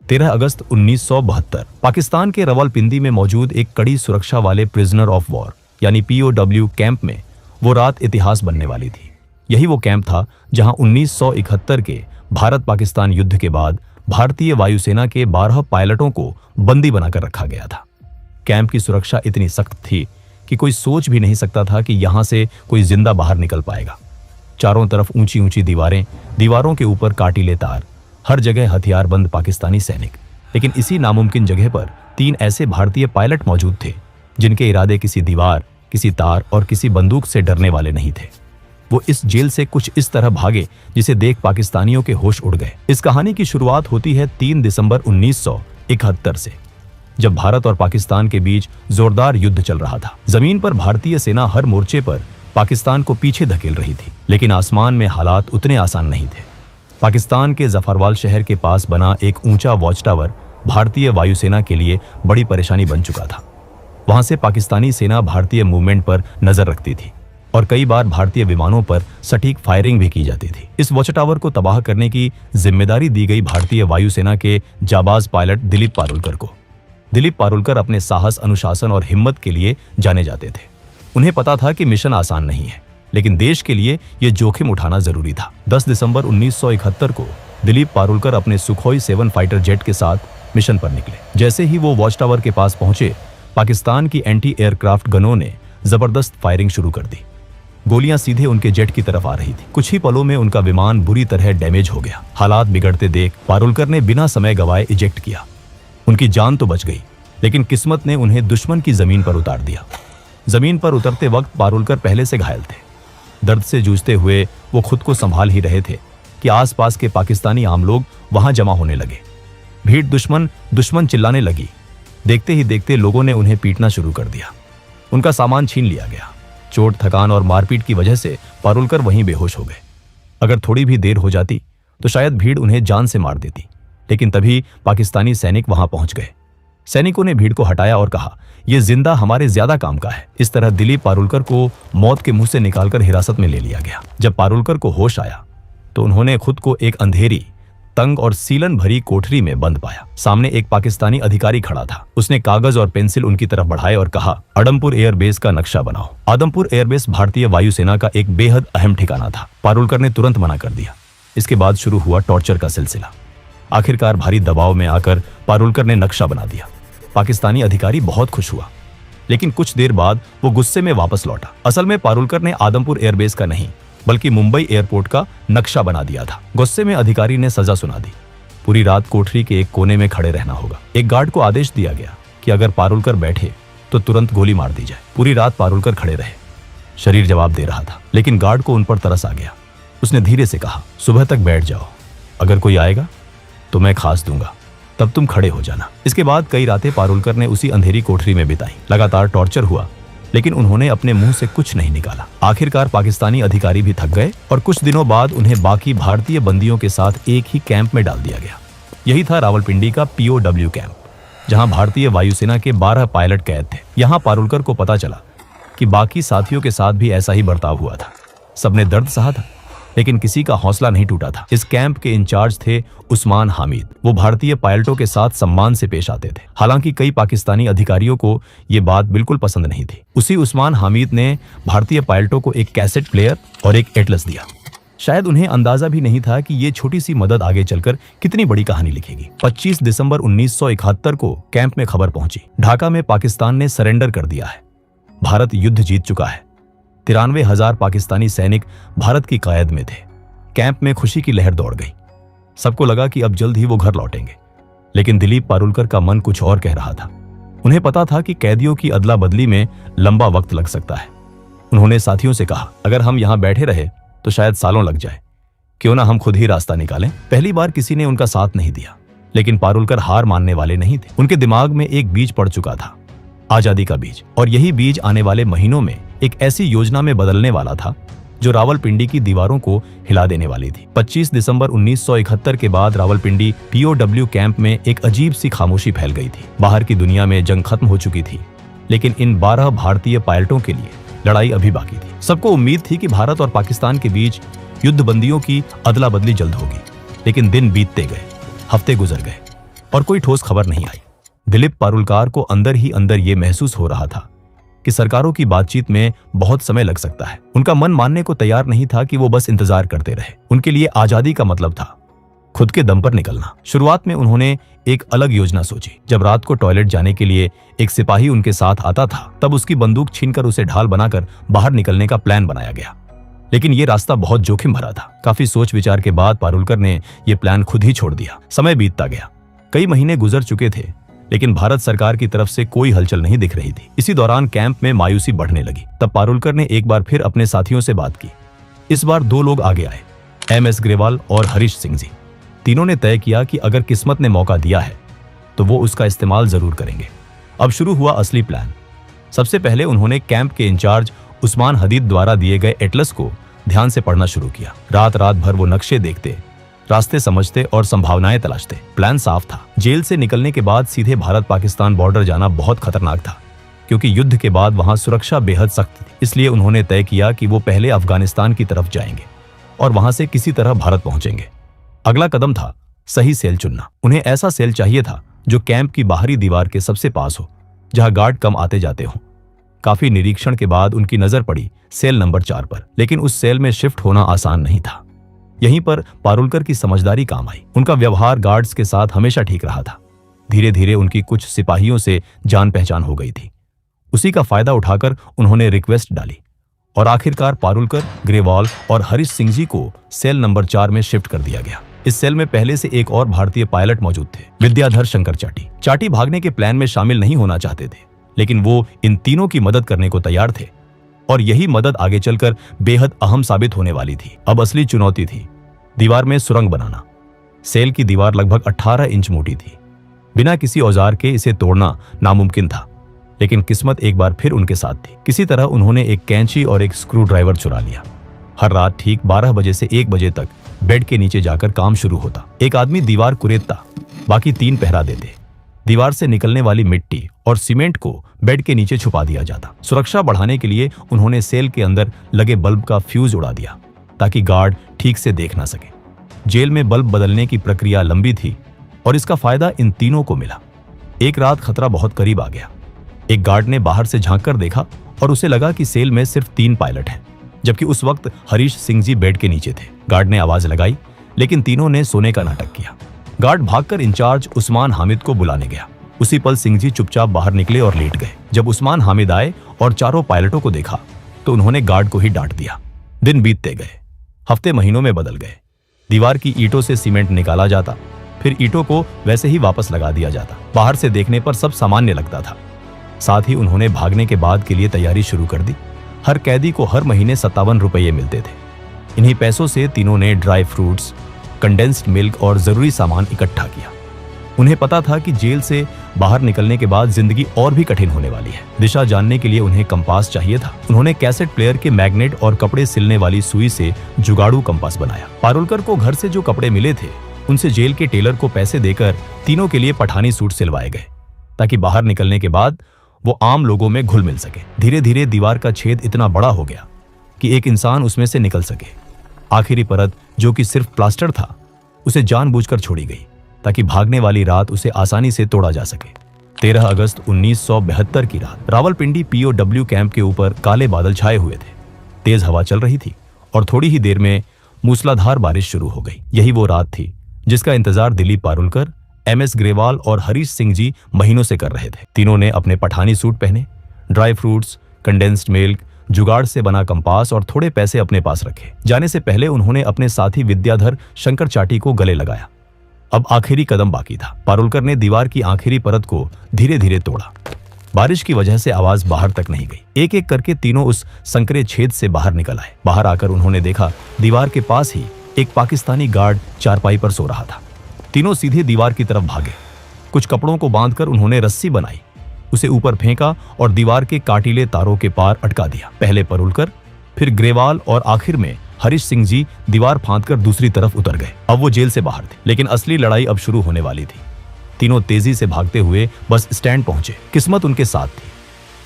13 अगस्त 1972 पाकिस्तान के रावलपिंडी में मौजूद एक कड़ी सुरक्षा वाले प्रिजनर ऑफ वॉर यानी POW कैंप में वो रात इतिहास बनने वाली थी। यही वो कैंप था जहां 1971 के भारत पाकिस्तान युद्ध के बाद भारतीय वायुसेना के 12 पायलटों को बंदी बनाकर रखा गया था। कैंप की सुरक्षा इतनी सख्त थी कि कोई सोच भी नहीं सकता था कि यहां से कोई जिंदा बाहर निकल पाएगा। चारों तरफ ऊंची ऊंची दीवारें, दीवारों के ऊपर कांटीले तार, हर जगह हथियारबंद पाकिस्तानी सैनिक। लेकिन इसी नामुमकिन जगह पर 3 ऐसे भारतीय पायलट मौजूद थे जिनके इरादे किसी दीवार, किसी तार और किसी बंदूक से डरने वाले नहीं थे। वो इस जेल से कुछ इस तरह भागे जिसे देख पाकिस्तानियों के होश उड़ गए। इस कहानी की शुरुआत होती है 3 दिसंबर 1971 से, जब भारत और पाकिस्तान के बीच जोरदार युद्ध चल रहा था। जमीन पर भारतीय सेना हर मोर्चे पर पाकिस्तान को पीछे धकेल रही थी, लेकिन आसमान में हालात उतने आसान नहीं थे। पाकिस्तान के जफरवाल शहर के पास बना एक ऊंचा वॉच टावर भारतीय वायुसेना के लिए बड़ी परेशानी बन चुका था। वहां से पाकिस्तानी सेना भारतीय मूवमेंट पर नजर रखती थी और कई बार भारतीय विमानों पर सटीक फायरिंग भी की जाती थी। इस वॉच टावर को तबाह करने की जिम्मेदारी दी गई भारतीय वायुसेना के जाबाज पायलट दिलीप पारुलकर को। दिलीप पारुलकर अपने साहस, अनुशासन और हिम्मत के लिए जाने जाते थे। उन्हें पता था कि मिशन आसान नहीं है, लेकिन देश के लिए यह जोखिम उठाना जरूरी था। 10 दिसंबर 1971 को दिलीप पारुलकर अपने सुखोई 7 फाइटर जेट के साथ मिशन पर निकले। जैसे ही वो वॉच टावर के पास पहुंचे, पाकिस्तान की एंटी एयरक्राफ्ट गनों ने जबरदस्त फायरिंग शुरू कर दी। गोलियां सीधे उनके जेट की तरफ आ रही थी। कुछ ही पलों में उनका विमान बुरी तरह डैमेज हो गया। हालात बिगड़ते देख पारुलकर ने बिना समय गवाए इजेक्ट किया। उनकी जान तो बच गई, लेकिन किस्मत ने उन्हें दुश्मन की जमीन पर उतार दिया। जमीन पर उतरते वक्त पारुलकर पहले से घायल थे। दर्द से जूझते हुए वो खुद को संभाल ही रहे थे कि आसपास के पाकिस्तानी आम लोग वहां जमा होने लगे। भीड़ दुश्मन चिल्लाने लगी। देखते ही देखते लोगों ने उन्हें पीटना शुरू कर दिया। उनका सामान छीन लिया गया। चोट, थकान और मारपीट की वजह से पारुलकर वहीं बेहोश हो गए। अगर थोड़ी भी देर हो जाती तो शायद भीड़ उन्हें जान से मार देती, लेकिन तभी पाकिस्तानी सैनिक वहां पहुंच गए। सैनिकों ने भीड़ को हटाया और कहा, यह जिंदा हमारे ज्यादा काम का है। इस तरह दिलीप पारुलकर को मौत के मुंह से निकालकर हिरासत में ले लिया गया। जब पारुलकर को होश आया तो उन्होंने खुद को एक अंधेरी, तंग और सीलन भरी कोठरी में बंद पाया। सामने एक पाकिस्तानी अधिकारी खड़ा था। उसने कागज और पेंसिल उनकी तरफ बढ़ाए और कहा, आदमपुर एयरबेस का नक्शा बनाओ। आदमपुर एयरबेस भारतीय वायुसेना का एक बेहद अहम ठिकाना था। पारुलकर ने तुरंत मना कर दिया। इसके बाद शुरू हुआ टॉर्चर का सिलसिला। आखिरकार भारी दबाव में आकर पारुलकर ने नक्शा बना दिया। पाकिस्तानी अधिकारी बहुत खुश हुआ, लेकिन कुछ देर बाद वो गुस्से में वापस लौटा। असल में पारुलकर ने आदमपुर एयरबेस का नहीं, बल्कि मुंबई एयरपोर्ट का नक्शा बना दिया था। गुस्से में अधिकारी ने सजा सुना दी। पूरी रात कोठरी के एक कोने में खड़े रहना होगा। एक गार्ड को आदेश दिया गया कि अगर पारुलकर बैठे तो तुरंत गोली मार दी जाए। पूरी रात पारुलकर खड़े रहे। शरीर जवाब दे रहा था, लेकिन गार्ड को उन पर तरस आ गया। उसने धीरे से कहा, सुबह तक बैठ जाओ, अगर कोई आएगा तो मैं खास दूंगा, तब तुम खड़े हो जाना। इसके बाद कई रातें पारुलकर ने उसी अंधेरी कोठरी में बिताई। लगातार टॉर्चर हुआ, लेकिन उन्होंने अपने मुंह से कुछ नहीं निकाला। आखिरकार पाकिस्तानी अधिकारी भी थक गए और कुछ दिनों बाद उन्हें बाकी भारतीय बंदियों के साथ एक ही कैंप में डाल दिया गया। यही था रावलपिंडी का POW कैंप, जहां भारतीय वायुसेना के 12 पायलट कैद थे। यहां पारुलकर को पता चला कि बाकी साथियों के साथ भी ऐसा ही बर्ताव हुआ था। सबने दर्द सहा था, लेकिन किसी का हौसला नहीं टूटा था। इस कैंप के इंचार्ज थे उस्मान हामिद। वो भारतीय पायलटों के साथ सम्मान से पेश आते थे। हालांकि कई पाकिस्तानी अधिकारियों को ये बात बिल्कुल पसंद नहीं थी। उसी उस्मान हामिद ने भारतीय पायलटों को एक कैसेट प्लेयर और एक एटलस दिया। शायद उन्हें अंदाजा भी नहीं था कि ये छोटी सी मदद आगे चलकर कितनी बड़ी कहानी लिखेगी। 25 दिसंबर 1971 को कैंप में खबर पहुंची, ढाका में पाकिस्तान ने सरेंडर कर दिया है। भारत युद्ध जीत चुका है। 93,000 पाकिस्तानी सैनिक भारत की क़यादत में थे। कैंप में खुशी की लहर दौड़ गई। सबको लगा कि अब जल्द ही वो घर लौटेंगे, लेकिन दिलीप पारुलकर का मन कुछ और कह रहा था। उन्हें पता था कि कैदियों की अदला बदली में लंबा वक्त लग सकता है। उन्होंने साथियों से कहा, अगर हम यहां बैठे रहे तो शायद सालों लग जाए, क्यों ना हम खुद ही रास्ता निकालें। पहली बार किसी ने उनका साथ नहीं दिया, लेकिन पारुलकर हार मानने वाले नहीं थे। उनके दिमाग में एक बीज पड़ चुका था, आजादी का बीज, और यही बीज आने वाले महीनों में एक ऐसी योजना में बदलने वाला था जो रावलपिंडी की दीवारों को हिला देने वाली थी। 25 दिसंबर 1971 के बाद रावलपिंडी POW कैंप में एक अजीब सी खामोशी फैल गई थी। बाहर की दुनिया में जंग खत्म हो चुकी थी, लेकिन इन 12 भारतीय पायलटों के लिए लड़ाई अभी बाकी थी। सबको उम्मीद थी कि भारत और पाकिस्तान के बीच युद्धबंदियों की अदला बदली जल्द होगी, लेकिन दिन बीतते गए, हफ्ते गुजर गए और कोई ठोस खबर नहीं आई। दिलीप पारुलकर को अंदर ही अंदर ये महसूस हो रहा था कि सरकारों की बातचीत में बहुत समय लग सकता है। उनका मन मानने को तैयार नहीं था कि वो बस इंतजार करते रहे। उनके लिए आजादी का मतलब था खुद के दम पर निकलना। शुरुआत में उन्होंने एक अलग योजना सोची। जब रात को टॉयलेट जाने के लिए एक सिपाही उनके साथ आता था, तब उसकी बंदूक छीनकर उसे ढाल बनाकर बाहर निकलने का प्लान बनाया गया। लेकिन ये रास्ता बहुत जोखिम भरा था। काफी सोच विचार के बाद पारुलकर ने यह प्लान खुद ही छोड़ दिया। समय बीतता गया, कई महीने गुजर चुके थे, लेकिन भारत सरकार की तरफ से कोई हलचल नहीं दिख रही थी। इसी दौरान कैंप में मायूसी बढ़ने लगी। तब पारुलकर ने एक बार फिर अपने साथियों से बात की। इस बार दो लोग आगे आए, MS ग्रेवाल और हरीश सिंह जी। तीनों ने तय किया कि अगर किस्मत ने मौका दिया है तो वो उसका इस्तेमाल जरूर करेंगे। अब शुरू हुआ असली प्लान। सबसे पहले उन्होंने कैंप के इंचार्ज उस्मान हदीद द्वारा दिए गए एटलस को ध्यान से पढ़ना शुरू किया। रात रात भर वो नक्शे देखते, रास्ते समझते और संभावनाएं तलाशते। प्लान साफ था। जेल से निकलने के बाद सीधे भारत पाकिस्तान बॉर्डर जाना बहुत खतरनाक था, क्योंकि युद्ध के बाद वहां सुरक्षा बेहद सख्त थी। इसलिए उन्होंने तय किया कि वो पहले अफगानिस्तान की तरफ जाएंगे और वहां से किसी तरह भारत पहुंचेंगे। अगला कदम था सही सेल चुनना। उन्हें ऐसा सेल चाहिए था जो कैंप की बाहरी दीवार के सबसे पास हो, जहां गार्ड कम आते जाते हों। काफी निरीक्षण के बाद उनकी नजर पड़ी सेल नंबर 4 पर, लेकिन उस सेल में शिफ्ट होना आसान नहीं था। यहीं पर पारुलकर की समझदारी काम आई। उनका व्यवहार गार्ड्स के साथ हमेशा ठीक रहा था। धीरे धीरे उनकी कुछ सिपाहियों से जान पहचान हो गई थी। उसी का फायदा उठाकर उन्होंने रिक्वेस्ट डाली और आखिरकार पारुलकर, ग्रेवाल और हरीश सिंह जी को सेल नंबर 4 में शिफ्ट कर दिया गया। इस सेल में पहले से एक और भारतीय पायलट मौजूद थे, विद्याधर शंकर चाटी। चाटी भागने के प्लान में शामिल नहीं होना चाहते थे, लेकिन वो इन तीनों की मदद करने को तैयार थे और यही मदद आगे चलकर बेहद अहम साबित होने वाली थी। अब असली चुनौती थी दीवार में सुरंग बनाना। सेल की दीवार लगभग 18 इंच मोटी थी। बिना किसी औजार के इसे तोड़ना नामुमकिन था, लेकिन किस्मत एक बार फिर उनके साथ थी। किसी तरह उन्होंने एक कैंची और एक स्क्रू ड्राइवर चुरा लिया। हर रात ठीक 12 बजे से 1 बजे तक बेड के नीचे जाकर काम शुरू होता। एक आदमी दीवार कुरेदता, बाकी 3 पहरा देते। दीवार से निकलने वाली मिट्टी और सीमेंट को बेड के नीचे छुपा दिया जाता। सुरक्षा बढ़ाने के लिए उन्होंने सेल के अंदर लगे बल्ब का फ्यूज उड़ा दिया, ताकि गार्ड ठीक से देख ना सके। जेल में बल्ब बदलने की प्रक्रिया लंबी थी और इसका फायदा इन तीनों को मिला। एक रात खतरा बहुत करीब आ गया। एक गार्ड ने बाहर से झांक कर देखा और उसे लगा कि सेल में सिर्फ 3 पायलट हैं, जबकि उस वक्त हरीश सिंह जी बेड के नीचे थे। गार्ड ने आवाज लगाई, लेकिन तीनों ने सोने का नाटक किया। गार्ड भागकर इंचार्ज उस्मान हामिद को बुलाने गया। उसी पल सिंह जी चुपचाप बाहर निकले और लेट गए। जब उस्मान हामिद आए और चारों पायलटों को देखा तो उन्होंने गार्ड को ही डांट दिया। दिन बीतते गए, हफ्ते महीनों में बदल गए। दीवार की ईंटों से सीमेंट निकाला जाता, फिर ईंटों को वैसे ही वापस लगा दिया जाता। बाहर से देखने पर सब सामान्य लगता था। साथ ही उन्होंने भागने के बाद के लिए तैयारी शुरू कर दी। हर कैदी को हर महीने 57 रुपये मिलते थे। इन्हीं पैसों से तीनों ने ड्राई फ्रूट्स, कंडेंस्ड मिल्क और जरूरी सामान इकट्ठा किया। उन्हें पता था कि जेल से बाहर निकलने के बाद जिंदगी और भी कठिन होने वाली है। दिशा जानने के लिए उन्हें कंपास चाहिए था। उन्होंने कैसेट प्लेयर के मैग्नेट और कपड़े सिलने वाली सुई से जुगाड़ू कंपास बनाया। पारुलकर को घर से जो कपड़े मिले थे, उनसे जेल के टेलर को पैसे देकर तीनों के लिए पठानी सूट सिलवाए गए, ताकि बाहर निकलने के बाद वो आम लोगों में घुल मिल सके। धीरे धीरे दीवार का छेद इतना बड़ा हो गया कि एक इंसान उसमें से निकल सके। आखिरी परत, जो कि सिर्फ प्लास्टर था, उसे जानबूझकर छोड़ी गई ताकि भागने वाली रात उसे आसानी से तोड़ा जा सके। 13 अगस्त 1972 की रात रावलपिंडी POW कैंप के ऊपर काले बादल छाए हुए थे। तेज हवा चल रही थी और थोड़ी ही देर में मूसलाधार बारिश शुरू हो गई। यही वो रात थी जिसका इंतजार दिलीप पारुलकर, MS ग्रेवाल और हरीश सिंह जी महीनों से कर रहे थे। तीनों ने अपने पठानी सूट पहने, ड्राई फ्रूट्स, कंडेंस्ड मिल्क, जुगाड़ से बना कंपास और थोड़े पैसे अपने पास रखे। जाने से पहले उन्होंने अपने साथी विद्याधर शंकर चाटी को गले लगाया। अब आखिरी कदम बाकी था। पारुलकर ने दीवार की आखिरी परत को धीरे धीरे तोड़ा। बारिश की वजह से आवाज बाहर तक नहीं गई। एक एक करके तीनों उस संकरे छेद से बाहर निकल आए। बाहर आकर उन्होंने देखा दीवार के पास ही एक पाकिस्तानी गार्ड चारपाई पर सो रहा था। तीनों सीधे दीवार की तरफ भागे। कुछ कपड़ों को बांधकर उन्होंने रस्सी बनाई, उसे ऊपर फेंका और दीवार के काटीले तारों के पार अटका दिया। पहले पारुलकर, फिर ग्रेवाल और आखिर में हरीश सिंह जी दीवार फांदकर दूसरी तरफ उतर गए। अब वो जेल से बाहर थे, लेकिन असली लड़ाई अब शुरू होने वाली थी। तीनों तेजी से भागते हुए बस स्टैंड पहुंचे। किस्मत उनके साथ थी।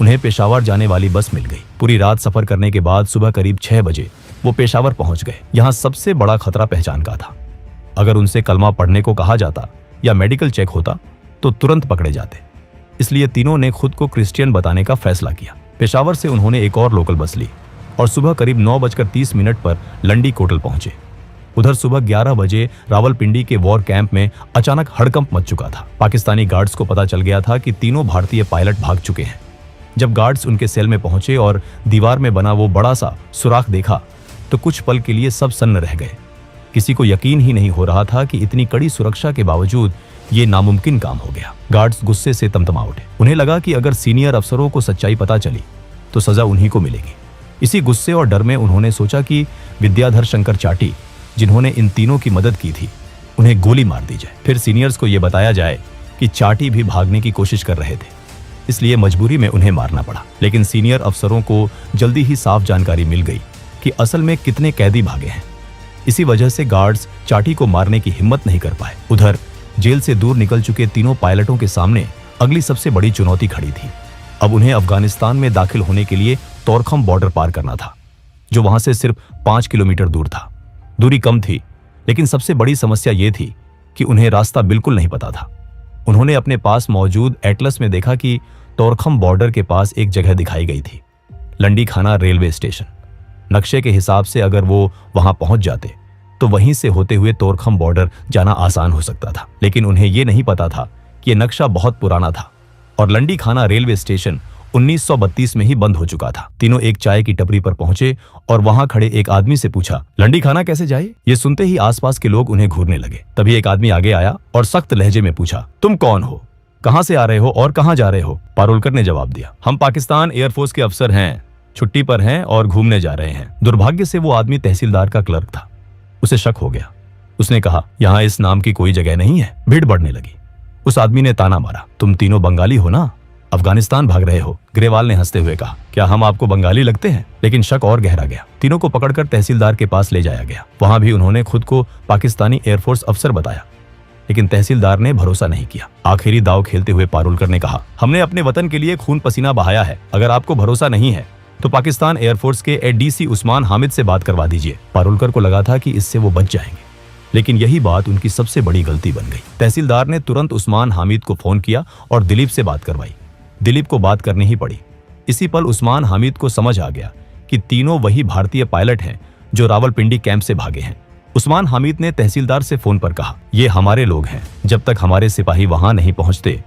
उन्हें पेशावर जाने वाली बस मिल गई। पूरी रात सफर करने के बाद सुबह करीब 6 बजे वो पेशावर पहुंच गए। यहाँ सबसे बड़ा खतरा पहचान का था। अगर उनसे कलमा पढ़ने को कहा जाता या मेडिकल चेक होता तो तुरंत पकड़े जाते। इसलिए तीनों ने खुद को क्रिश्चियन बताने का फैसला किया। पेशावर से उन्होंने एक और लोकल बस ली और सुबह करीब 9:30 पर लंडी कोटल पहुंचे। उधर सुबह 11 बजे रावलपिंडी के वॉर कैंप में अचानक हड़कंप मच चुका था। पाकिस्तानी गार्ड्स को पता चल गया था कि तीनों भारतीय पायलट भाग चुके हैं। जब गार्ड्स उनके सेल में पहुंचे और दीवार में बना वो बड़ा सा सुराख देखा तो कुछ पल के लिए सब सन्न रह गए। किसी को यकीन ही नहीं हो रहा था कि इतनी कड़ी सुरक्षा के बावजूद ये नामुमकिन काम हो गया। गार्ड्स गुस्से से तमतमा उठे। उन्हें लगा कि अगर सीनियर अफसरों को सच्चाई पता चली तो सजा उन्हीं को मिलेगी। इसी गुस्से और डर में उन्होंने सोचा कि विद्याधर शंकर चाटी, जिन्होंने इन तीनों की मदद की थी, उन्हें गोली मार दी जाए। फिर सीनियर्स को यह बताया जाए कि चाटी भी भागने की कोशिश कर रहे थे, इसलिए मजबूरी में उन्हें मारना पड़ा। लेकिन सीनियर अफसरों को जल्दी ही साफ जानकारी मिल गई कि असल में कितने कैदी भागे हैं। इसी वजह से गार्ड्स चाटी को मारने की हिम्मत नहीं कर पाए। उधर जेल से दूर निकल चुके तीनों पायलटों के सामने अगली सबसे बड़ी चुनौती खड़ी थी। अब उन्हें अफगानिस्तान में दाखिल होने के लिए तोरखम बॉर्डर पार करना था, जो वहां से सिर्फ 5 किलोमीटर दूर था। दूरी कम थी, लेकिन सबसे बड़ी समस्या यह थी कि उन्हें रास्ता बिल्कुल नहीं पता था। उन्होंने अपने पास मौजूद एटलस में देखा कि तोरखम बॉर्डर के पास एक जगह दिखाई गई थी, लंडी खाना रेलवे स्टेशन। नक्शे के हिसाब से अगर वो वहां पहुंच जाते तो वहीं से होते हुए तोरखम बॉर्डर जाना आसान हो सकता था। लेकिन उन्हें यह नहीं पता था कि यह नक्शा बहुत पुराना था और लंडी खाना रेलवे स्टेशन 1932 में ही बंद हो चुका था। तीनों एक चाय की टपरी पर पहुंचे और वहां खड़े एक आदमी से पूछा, लंडी खाना कैसे जाए? ये सुनते ही आसपास के लोग उन्हें घूरने लगे। तभी एक आदमी आगे आया और सख्त लहजे में पूछा, तुम कौन हो, कहां से आ रहे हो और कहां जा रहे हो? पारुलकर ने जवाब दिया, हम पाकिस्तान एयरफोर्स के अफसर हैं, छुट्टी पर हैं और घूमने जा रहे हैं। दुर्भाग्य से वो आदमी तहसीलदार का क्लर्क था। उसे शक हो गया। उसने कहा, यहाँ इस नाम की कोई जगह नहीं है। भीड़ बढ़ने लगी। उस आदमी ने ताना मारा, तुम तीनों बंगाली हो ना, अफगानिस्तान भाग रहे हो? ग्रेवाल ने हंसते हुए कहा, क्या हम आपको बंगाली लगते हैं? लेकिन शक और गहरा गया। तीनों को पकड़कर तहसीलदार के पास ले जाया गया। वहां भी उन्होंने खुद को पाकिस्तानी एयरफोर्स अफसर बताया, लेकिन तहसीलदार ने भरोसा नहीं किया। आखिरी दाव खेलते हुए पारुलकर ने कहा, हमने अपने वतन के लिए खून पसीना बहाया है। अगर आपको भरोसा नहीं है तो पाकिस्तान एयरफोर्स के एडीसी उस्मान हामिद से बात करवा दीजिए। पारुलकर को लगा था कि इससे वो बच जाएंगे, लेकिन यही बात उनकी सबसे बड़ी गलती बन गई। तहसीलदार ने तुरंत उस्मान हामिद को फोन किया और दिलीप से बात करवाई। दिलीप को बात करनी ही पड़ी। इसी पल उस्मान हामिद को समझ आ गया कि तीनों वही भारतीय पायलट हैं जो रावलपिंडी कैंप से भागे हैं। उस्मान हामिद ने तहसीलदार से फोन पर कहा, ये हमारे लोग हैं, जब तक हमारे सिपाही वहां नहीं पहुंचते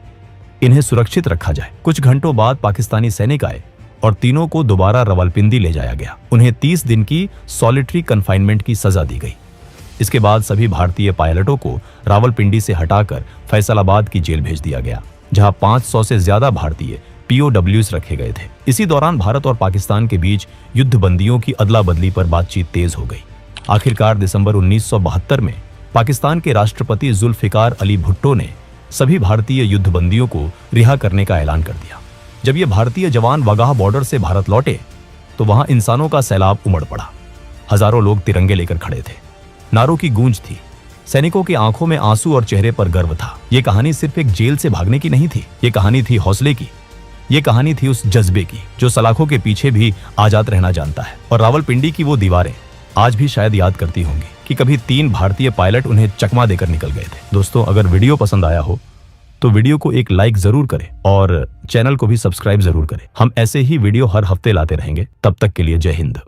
इन्हें सुरक्षित रखा जाए। कुछ घंटों बाद पाकिस्तानी सैनिक आए और तीनों को दोबारा रावलपिंडी ले जाया गया। उन्हें 30 दिन की सॉलिटरी कन्फाइनमेंट की सजा दी गई। इसके बाद सभी भारतीय पायलटों को रावलपिंडी से हटाकर फैसलाबाद की जेल भेज दिया गया, जहां 500 से ज्यादा भारतीय POWs रखे गए थे। इसी दौरान भारत और पाकिस्तान के बीच युद्ध बंदियों की अदला बदली पर बातचीत तेज हो गई। आखिरकार दिसंबर 1972 में पाकिस्तान के राष्ट्रपति जुल्फिकार अली भुट्टो ने सभी भारतीय युद्ध बंदियों को रिहा करने का ऐलान कर दिया। जब ये भारतीय जवान वागाह बॉर्डर से भारत लौटे तो वहां इंसानों का सैलाब उमड़ पड़ा। हजारों लोग तिरंगे लेकर खड़े थे। नारों की गूंज थी। सैनिकों की आंखों में आंसू और चेहरे पर गर्व था। ये कहानी सिर्फ एक जेल से भागने की नहीं थी। ये कहानी थी हौसले की। ये कहानी थी उस जज्बे की जो सलाखों के पीछे भी आजाद रहना जानता है। और रावलपिंडी की वो दीवारें आज भी शायद याद करती होंगी कि कभी 3 भारतीय पायलट उन्हें चकमा देकर निकल गए थे। दोस्तों, अगर वीडियो पसंद आया हो तो वीडियो को एक लाइक जरूर करें और चैनल को भी सब्सक्राइब जरूर करें। हम ऐसे ही वीडियो हर हफ्ते लाते रहेंगे। तब तक के लिए जय हिंद।